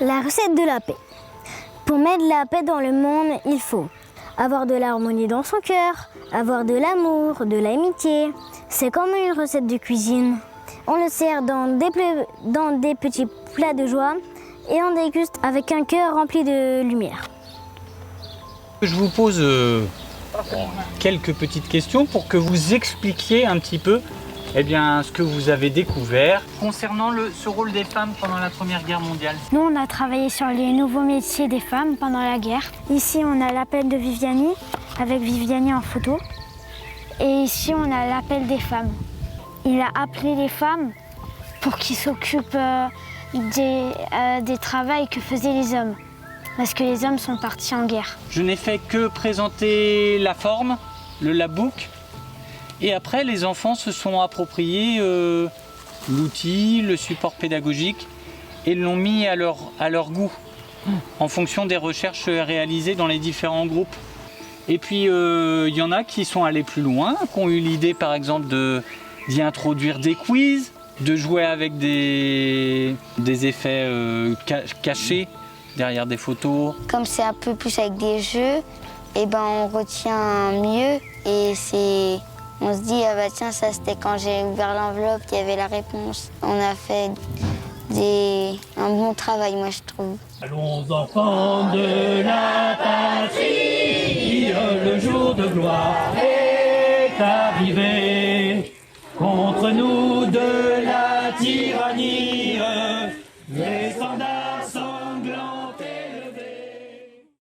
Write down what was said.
La recette de la paix. Pour mettre la paix dans le monde, il faut avoir de l'harmonie dans son cœur, avoir de l'amour, de l'amitié. C'est comme une recette de cuisine. On le sert dans des petits plats de joie et on déguste avec un cœur rempli de lumière. Je vous pose quelques petites questions pour que vous expliquiez un petit peu ce que vous avez découvert concernant ce rôle des femmes pendant la Première Guerre mondiale. Nous, on a travaillé sur les nouveaux métiers des femmes pendant la guerre. Ici, on a l'appel de Viviani, avec Viviani en photo. Et ici, on a l'appel des femmes. Il a appelé les femmes pour qu'ils s'occupent des travaux que faisaient les hommes. Parce que les hommes sont partis en guerre. Je n'ai fait que présenter la forme, le labbook. Et après, les enfants se sont appropriés l'outil, le support pédagogique et l'ont mis à leur goût en fonction des recherches réalisées dans les différents groupes. Et puis, il y en a qui sont allés plus loin, qui ont eu l'idée, par exemple, d'y introduire des quiz, de jouer avec des effets cachés derrière des photos. Comme c'est un peu plus avec des jeux, on retient mieux et on se dit, ah bah tiens, ça c'était quand j'ai ouvert l'enveloppe, il y avait la réponse. On a fait un bon travail, moi je trouve. Allons enfants de la patrie, le jour de gloire est arrivé. Contre nous de la tyrannie,